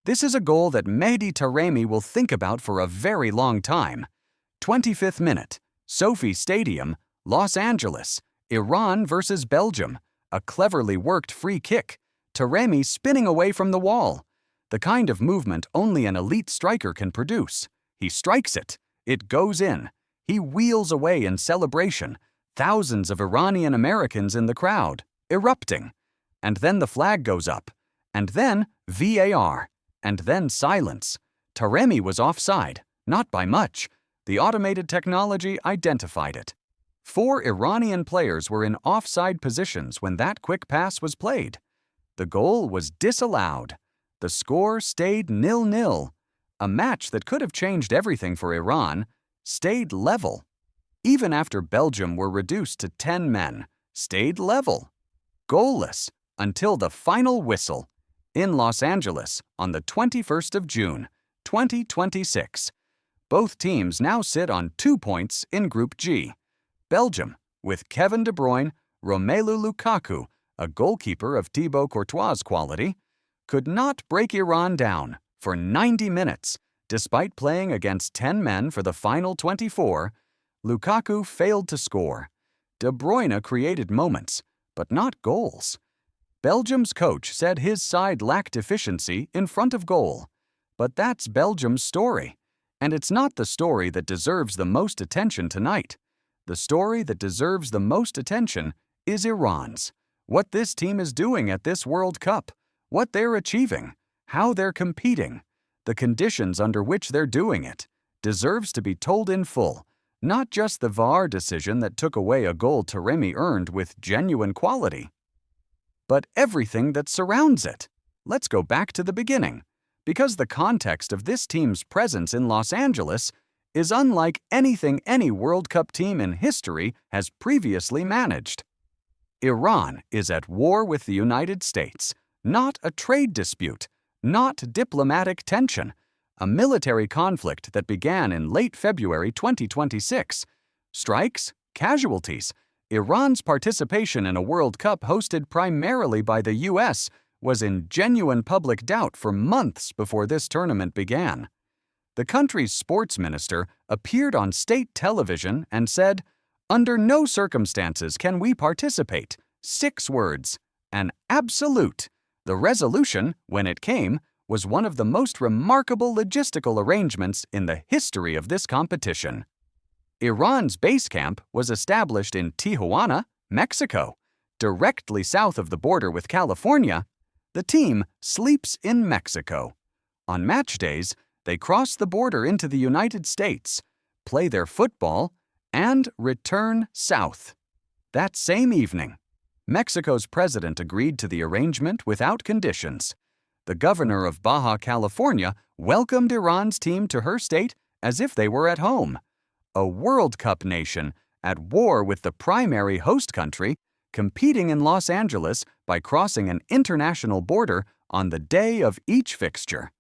This is a goal that Mehdi Taremi will think about for a very long time. 25th minute, Sophie Stadium, Los Angeles, Iran versus Belgium. A cleverly worked free kick. Taremi spinning away from the wall. The kind of movement only an elite striker can produce. He strikes it. It goes in. He wheels away in celebration. Thousands of Iranian Americans in the crowd, erupting. And then the flag goes up. And then VAR. And then silence. Taremi was offside, not by much. The automated technology identified it. 4 Iranian players were in offside positions when that quick pass was played. The goal was disallowed. The score stayed 0-0. A match that could have changed everything for Iran stayed level. Even after Belgium were reduced to 10 men, stayed level. Goalless until the final whistle in Los Angeles on the 21st of June, 2026. Both teams now sit on 2 points in Group G. Belgium, with Kevin De Bruyne, Romelu Lukaku, a goalkeeper of Thibaut Courtois' quality, could not break Iran down for 90 minutes. Despite playing against 10 men for the final 24, Lukaku failed to score. De Bruyne created moments, but not goals. Belgium's coach said his side lacked efficiency in front of goal. But that's Belgium's story. And it's not the story that deserves the most attention tonight. The story that deserves the most attention is Iran's. What this team is doing at this World Cup, what they're achieving, how they're competing, the conditions under which they're doing it, deserves to be told in full, not just the VAR decision that took away a goal Taremi earned with genuine quality, but everything that surrounds it. Let's go back to the beginning, because the context of this team's presence in Los Angeles is unlike anything any World Cup team in history has previously managed. Iran is at war with the United States, not a trade dispute, not diplomatic tension, a military conflict that began in late February 2026. Strikes, casualties. Iran's participation in a World Cup hosted primarily by the U.S. was in genuine public doubt for months before this tournament began. The country's sports minister appeared on state television and said, "Under no circumstances can we participate." 6 words. An absolute. The resolution, when it came, was one of the most remarkable logistical arrangements in the history of this competition. Iran's base camp was established in Tijuana, Mexico. Directly south of the border with California, the team sleeps in Mexico. On match days, they cross the border into the United States, play their football, and return south. That same evening, Mexico's president agreed to the arrangement without conditions. The governor of Baja California welcomed Iran's team to her state as if they were at home. A World Cup nation at war with the primary host country, competing in Los Angeles by crossing an international border on the day of each fixture.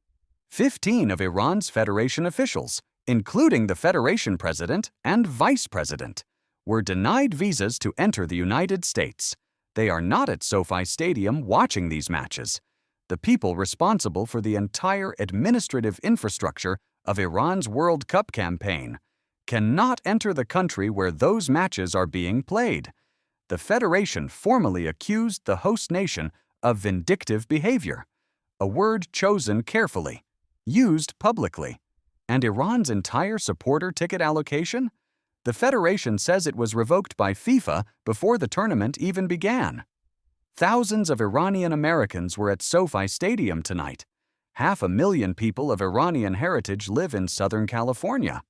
15 of Iran's federation officials, including the federation president and vice president, were denied visas to enter the United States. They are not at SoFi Stadium watching these matches. The people responsible for the entire administrative infrastructure of Iran's World Cup campaign cannot enter the country where those matches are being played. The federation formally accused the host nation of vindictive behavior, a word chosen carefully, used publicly. And Iran's entire supporter ticket allocation? The federation says it was revoked by FIFA before the tournament even began. Thousands of Iranian Americans were at SoFi Stadium tonight. 500,000 people of Iranian heritage live in Southern California.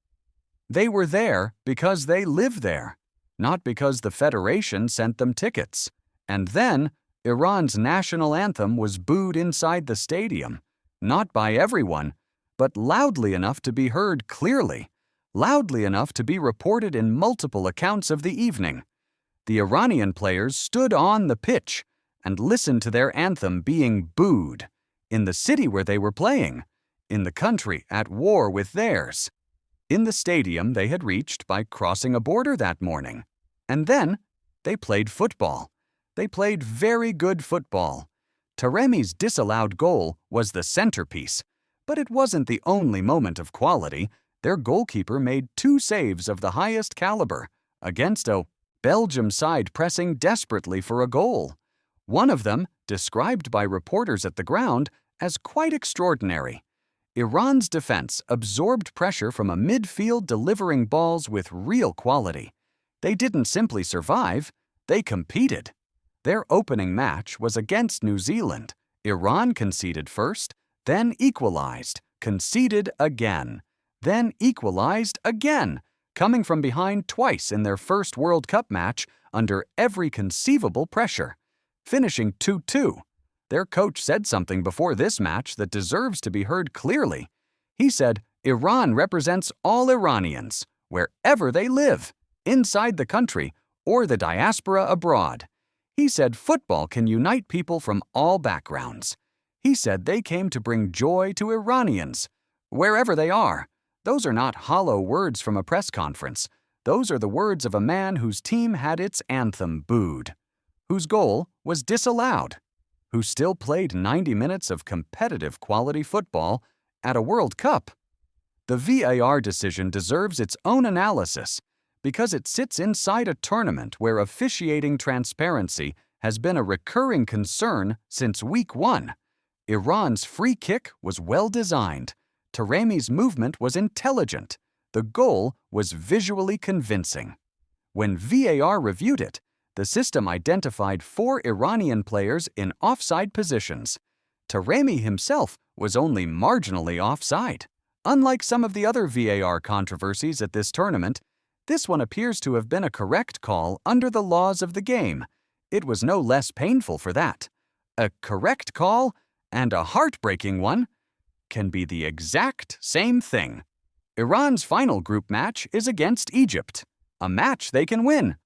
They were there because they live there, not because the federation sent them tickets. And then, Iran's national anthem was booed inside the stadium, not by everyone, but loudly enough to be heard clearly, loudly enough to be reported in multiple accounts of the evening. The Iranian players stood on the pitch and listened to their anthem being booed, in the city where they were playing, in the country at war with theirs, in the stadium they had reached by crossing a border that morning. And then they played football. They played very good football. Taremi's disallowed goal was the centerpiece, but it wasn't the only moment of quality. Their goalkeeper made 2 saves of the highest caliber against a Belgium side pressing desperately for a goal. One of them, described by reporters at the ground as quite extraordinary. Iran's defense absorbed pressure from a midfield delivering balls with real quality. They didn't simply survive, they competed. Their opening match was against New Zealand. Iran conceded first, then equalized, conceded again, then equalized again, coming from behind twice in their first World Cup match under every conceivable pressure, finishing 2-2. Their coach said something before this match that deserves to be heard clearly. He said, "Iran represents all Iranians, wherever they live, inside the country or the diaspora abroad." He said football can unite people from all backgrounds. He said they came to bring joy to Iranians, wherever they are. Those are not hollow words from a press conference. Those are the words of a man whose team had its anthem booed, whose goal was disallowed, who still played 90 minutes of competitive quality football at a World Cup. The VAR decision deserves its own analysis because it sits inside a tournament where officiating transparency has been a recurring concern since week 1. Iran's free kick was well designed. Taremi's movement was intelligent. The goal was visually convincing. When VAR reviewed it, the system identified 4 Iranian players in offside positions. Taremi himself was only marginally offside. Unlike some of the other VAR controversies at this tournament, this one appears to have been a correct call under the laws of the game. It was no less painful for that. A correct call and a heartbreaking one can be the exact same thing. Iran's final group match is against Egypt, a match they can win,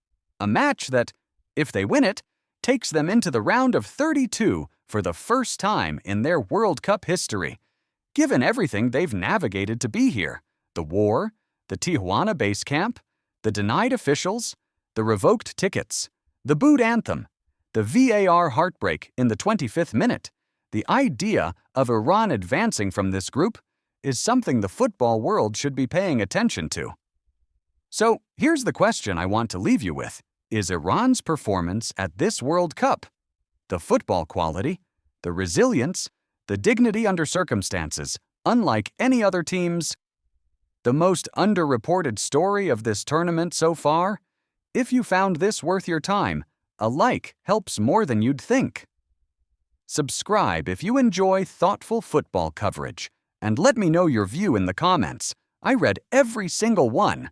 a match that, if they win it, takes them into the round of 32 for the first time in their World Cup history. Given everything they've navigated to be here, the war, the Tijuana base camp, the denied officials, the revoked tickets, the booed anthem, the VAR heartbreak in the 25th minute, the idea of Iran advancing from this group is something the football world should be paying attention to. So, here's the question I want to leave you with. Is Iran's performance at this World Cup, the football quality, the resilience, the dignity under circumstances, unlike any other team's, the most underreported story of this tournament so far? If you found this worth your time, a like helps more than you'd think. Subscribe if you enjoy thoughtful football coverage, and let me know your view in the comments. I read every single one.